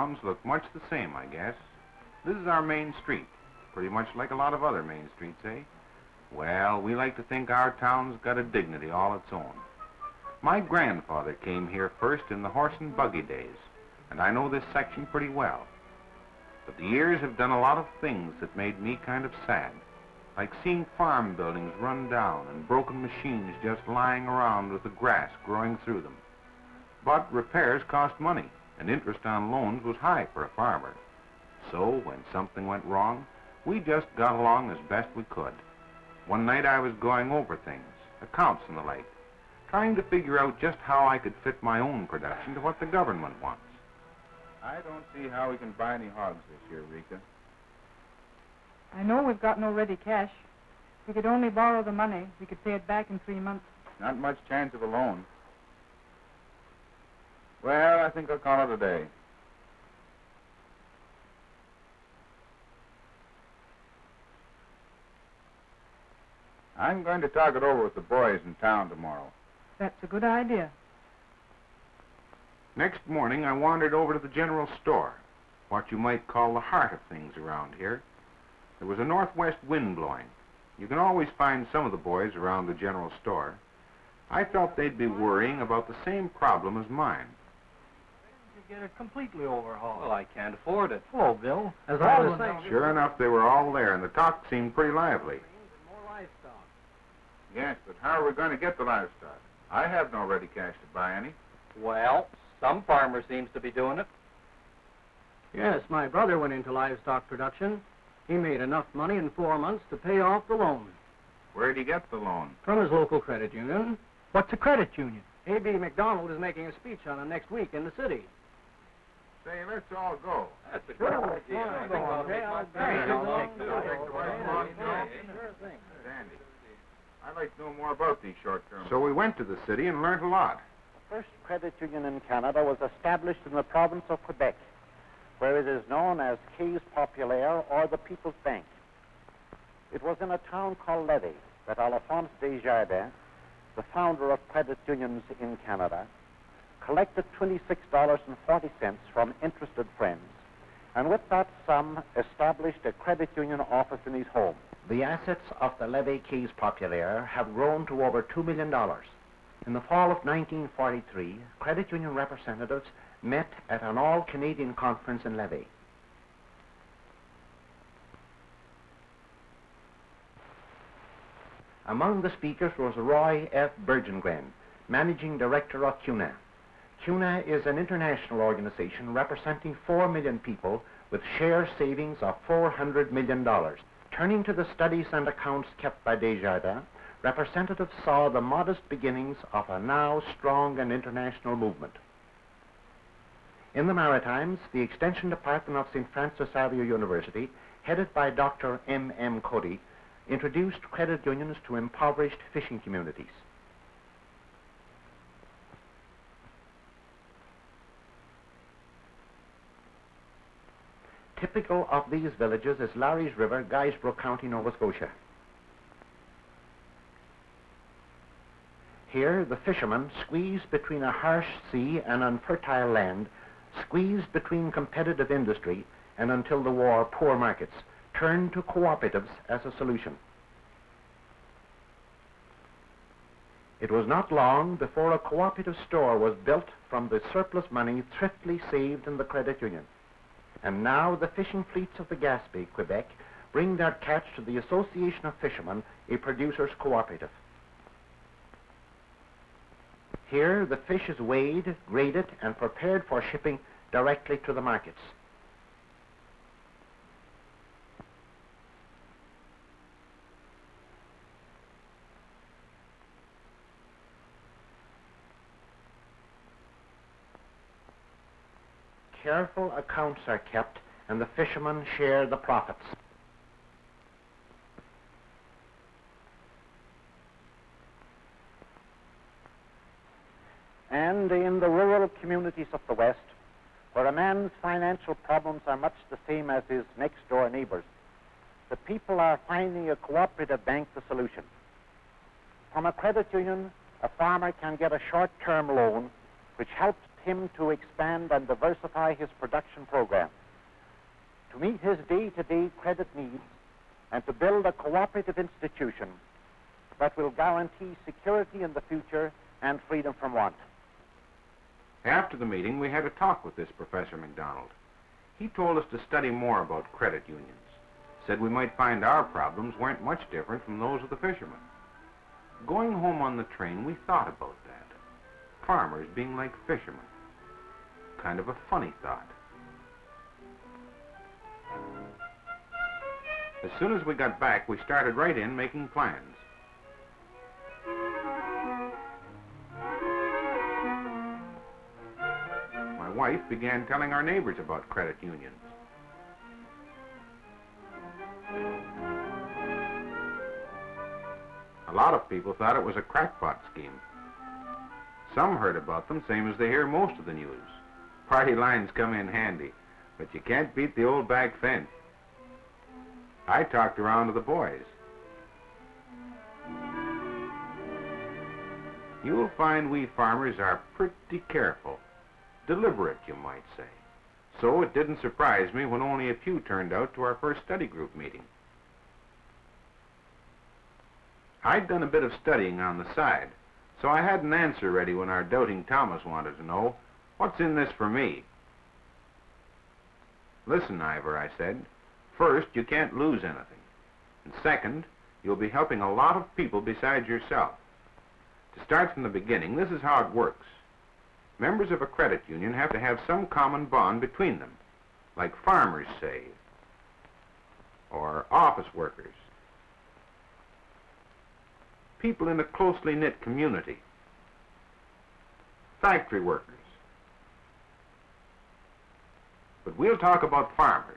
towns look much the same, I guess. This is our main street, pretty much like a lot of other main streets, eh? Well, we like to think our town's got a dignity all its own. My grandfather came here first in the horse and buggy days, and I know this section pretty well. But the years have done a lot of things that made me kind of sad, like seeing farm buildings run down and broken machines just lying around with the grass growing through them. But repairs cost money, and interest on loans was high for a farmer. So when something went wrong, we just got along as best we could. One night I was going over things, accounts and the like, trying to figure out just how I could fit my own production to what the government wants. I don't see how we can buy any hogs this year, Rika. I know we've got no ready cash. If we could only borrow the money, we could pay it back in 3 months. Not much chance of a loan. Well, I think I'll call it a day. I'm going to talk it over with the boys in town tomorrow. That's a good idea. Next morning, I wandered over to the general store, what you might call the heart of things around here. There was a northwest wind blowing. You can always find some of the boys around the general store. I felt they'd be worrying about the same problem as mine. You get it completely overhauled. Well, I can't afford it. Hello, Bill. As I was saying... Sure enough, they were all there, and the talk seemed pretty lively. More livestock. Yes, but how are we going to get the livestock? I have no ready cash to buy any. Well, some farmer seems to be doing it. Yes, my brother went into livestock production. He made enough money in 4 months to pay off the loan. Where'd he get the loan? From his local credit union. What's a credit union? A.B. McDonald is making a speech on it next week in the city. Say, let's all go. That's a great idea. I think I'll make my Dandy. I'd like to know more about these short-term... So we went to the city and learned a lot. The first credit union in Canada was established in the province of Quebec, where it is known as Caisse Populaire or the People's Bank. It was in a town called Lévis that Alphonse Desjardins, the founder of credit unions in Canada, collected $26.40 from interested friends, and with that sum established a credit union office in his home. The assets of the Lévis Caisse Populaire have grown to over $2 million. In the fall of 1943, credit union representatives met at an all-Canadian conference in Lévis. Among the speakers was Roy F. Burgengren, managing director of CUNA. CUNA is an international organization representing 4 million people with share savings of $400 million. Turning to the studies and accounts kept by Desjardins, representatives saw the modest beginnings of a now strong and international movement. In the Maritimes, the Extension Department of St. Francis Xavier University, headed by Dr. M.M. Cody, introduced credit unions to impoverished fishing communities. Typical of these villages is Larry's River, Guysborough County, Nova Scotia. Here, the fishermen, squeezed between a harsh sea and unfertile land, squeezed between competitive industry and, until the war, poor markets, turned to cooperatives as a solution. It was not long before a cooperative store was built from the surplus money thriftily saved in the credit union. And now the fishing fleets of the Gaspé, Quebec, bring their catch to the Association of Fishermen, a producers' cooperative. Here, the fish is weighed, graded, and prepared for shipping directly to the markets. Careful accounts are kept, and the fishermen share the profits. And in the rural communities of the West, where a man's financial problems are much the same as his next-door neighbors, the people are finding a cooperative bank the solution. From a credit union, a farmer can get a short-term loan which helps him to expand and diversify his production program, to meet his day-to-day credit needs, and to build a cooperative institution that will guarantee security in the future and freedom from want. After the meeting, we had a talk with this Professor McDonald. He told us to study more about credit unions. Said we might find our problems weren't much different from those of the fishermen. Going home on the train, we thought about that. Farmers being like fishermen. Kind of a funny thought. As soon as we got back, we started right in making plans. My wife began telling our neighbors about credit unions. A lot of people thought it was a crackpot scheme. Some heard about them, same as they hear most of the news. Party lines come in handy, but you can't beat the old back fence. I talked around to the boys. You'll find we farmers are pretty careful. Deliberate, you might say. So it didn't surprise me when only a few turned out to our first study group meeting. I'd done a bit of studying on the side, so I had an answer ready when our doubting Thomas wanted to know, what's in this for me? Listen, Ivor, I said. First, you can't lose anything. And second, you'll be helping a lot of people besides yourself. To start from the beginning, this is how it works. Members of a credit union have to have some common bond between them, like farmers, say, or office workers. People in a closely knit community, factory workers. But we'll talk about farmers.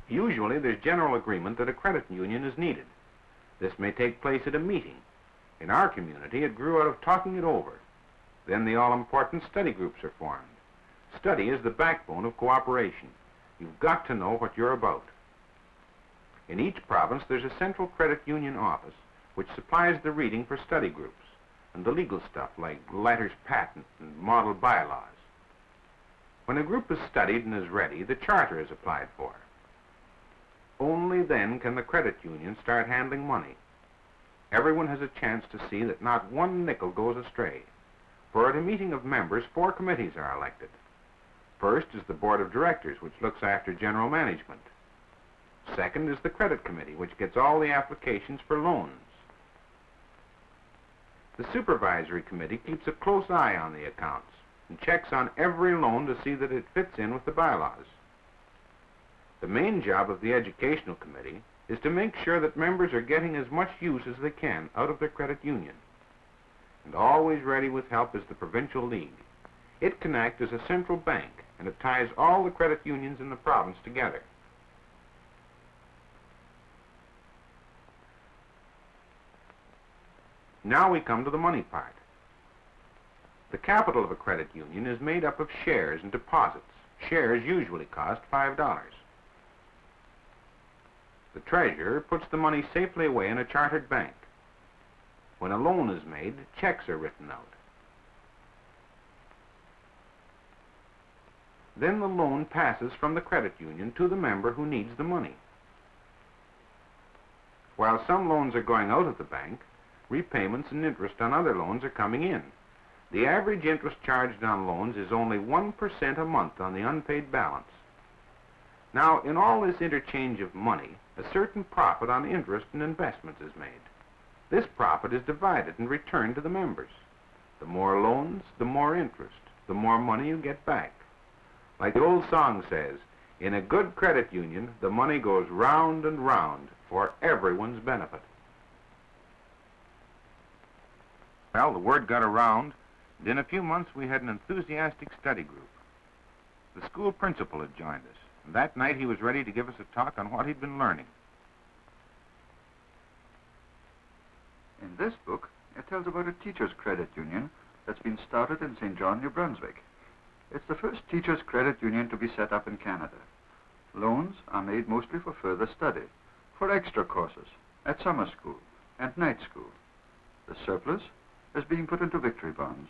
Usually there's general agreement that a credit union is needed. This may take place at a meeting. In our community, it grew out of talking it over. Then the all-important study groups are formed. Study is the backbone of cooperation. You've got to know what you're about. In each province, there's a central credit union office which supplies the reading for study groups and the legal stuff like letters patent and model bylaws. When a group is studied and is ready, the charter is applied for. Only then can the credit union start handling money. Everyone has a chance to see that not one nickel goes astray. For at a meeting of members, 4 committees are elected. First is the board of directors, which looks after general management. Second is the credit committee, which gets all the applications for loans. The supervisory committee keeps a close eye on the accounts and checks on every loan to see that it fits in with the bylaws. The main job of the educational committee is to make sure that members are getting as much use as they can out of their credit union. And always ready with help is the provincial league. It can act as a central bank, and it ties all the credit unions in the province together. Now we come to the money part. The capital of a credit union is made up of shares and deposits. Shares usually cost $5. The treasurer puts the money safely away in a chartered bank. When a loan is made, checks are written out. Then the loan passes from the credit union to the member who needs the money. While some loans are going out of the bank, repayments and interest on other loans are coming in. The average interest charged on loans is only 1% a month on the unpaid balance. Now, in all this interchange of money, a certain profit on interest and investments is made. This profit is divided and returned to the members. The more loans, the more interest, the more money you get back. Like the old song says, in a good credit union, the money goes round and round for everyone's benefit. Well, the word got around, and in a few months we had an enthusiastic study group. The school principal had joined us, and that night he was ready to give us a talk on what he'd been learning. In this book, it tells about a teachers' credit union that's been started in St. John, New Brunswick. It's the first teachers' credit union to be set up in Canada. Loans are made mostly for further study, for extra courses, at summer school and night school. The surplus is being put into victory bonds,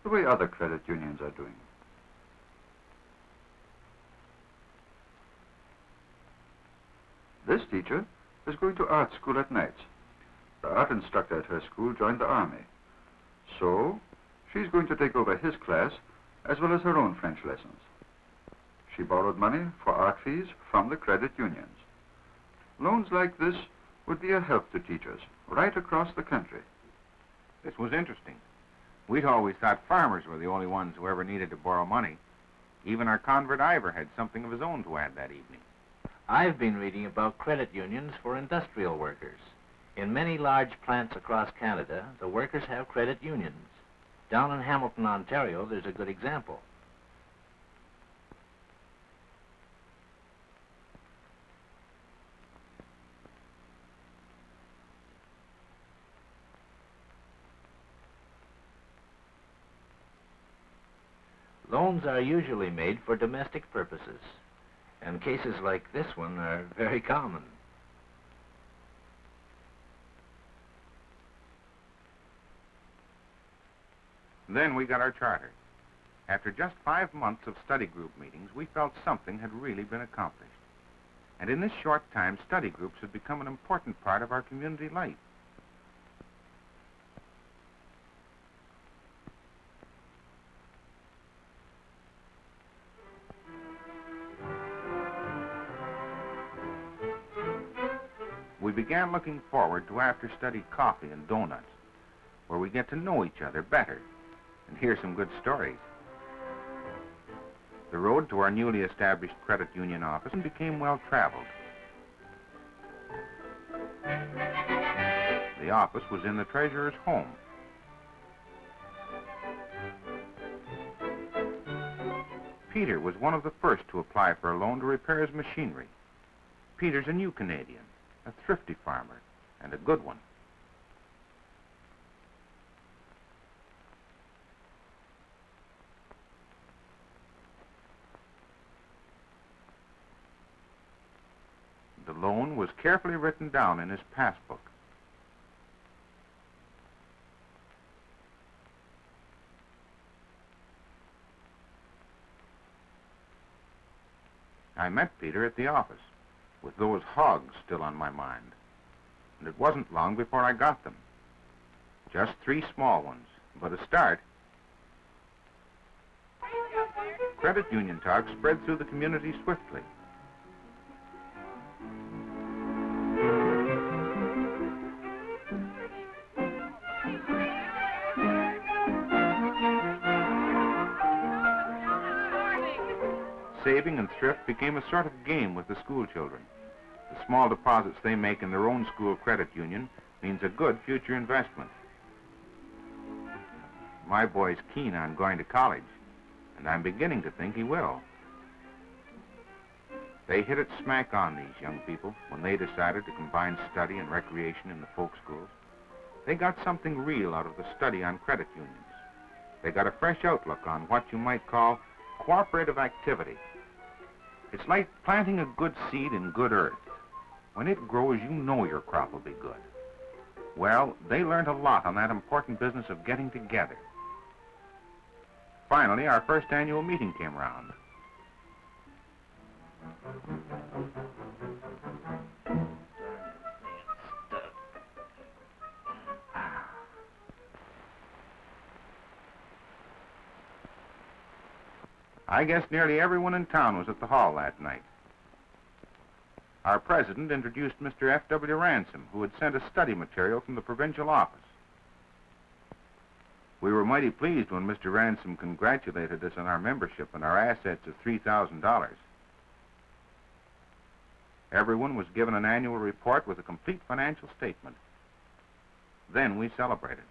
the way other credit unions are doing. This teacher is going to art school at night. The art instructor at her school joined the army. So, she's going to take over his class as well as her own French lessons. She borrowed money for art fees from the credit unions. Loans like this would be a help to teachers right across the country. This was interesting. We'd always thought farmers were the only ones who ever needed to borrow money. Even our convert Ivor had something of his own to add that evening. I've been reading about credit unions for industrial workers. In many large plants across Canada, the workers have credit unions. Down in Hamilton, Ontario, there's a good example. Loans are usually made for domestic purposes, and cases like this one are very common. Then we got our charter. After just 5 months of study group meetings, we felt something had really been accomplished. And in this short time, study groups had become an important part of our community life. We began looking forward to after-study coffee and donuts, where we get to know each other better and hear some good stories. The road to our newly established credit union office became well-traveled. The office was in the treasurer's home. Peter was one of the first to apply for a loan to repair his machinery. Peter's a new Canadian, a thrifty farmer, and a good one. The loan was carefully written down in his passbook. I met Peter at the office, with those hogs still on my mind. And it wasn't long before I got them. Just 3 small ones, but a start. Credit union talk spread through the community swiftly. Saving and thrift became a sort of game with the school children. The small deposits they make in their own school credit union means a good future investment. My boy's keen on going to college, and I'm beginning to think he will. They hit it smack on, these young people, when they decided to combine study and recreation in the folk schools. They got something real out of the study on credit unions. They got a fresh outlook on what you might call cooperative activity. It's like planting a good seed in good earth. When it grows, you know your crop will be good. Well, they learned a lot on that important business of getting together. Finally, our first annual meeting came round. I guess nearly everyone in town was at the hall that night. Our president introduced Mr. F.W. Ransom, who had sent us study material from the provincial office. We were mighty pleased when Mr. Ransom congratulated us on our membership and our assets of $3,000. Everyone was given an annual report with a complete financial statement. Then we celebrated.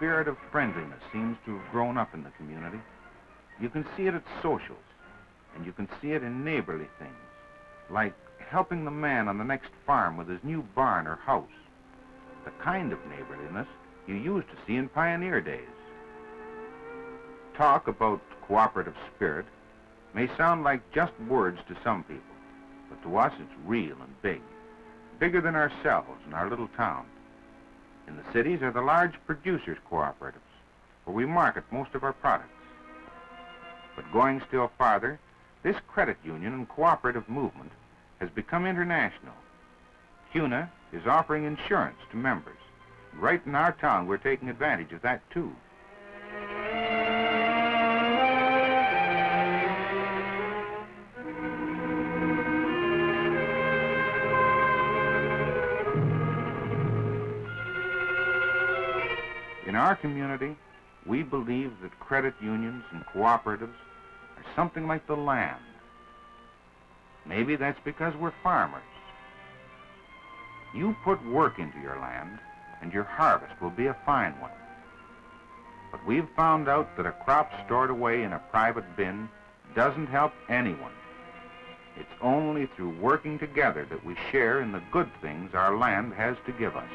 spirit of friendliness seems to have grown up in the community. You can see it at socials, and you can see it in neighborly things, like helping the man on the next farm with his new barn or house. The kind of neighborliness you used to see in pioneer days. Talk about cooperative spirit may sound like just words to some people, but to us it's real and big, bigger than ourselves in our little town. In the cities are the large producers' cooperatives, where we market most of our products. But going still farther, this credit union and cooperative movement has become international. CUNA is offering insurance to members. Right in our town, we're taking advantage of that, too. In our community, we believe that credit unions and cooperatives are something like the land. Maybe that's because we're farmers. You put work into your land, and your harvest will be a fine one. But we've found out that a crop stored away in a private bin doesn't help anyone. It's only through working together that we share in the good things our land has to give us.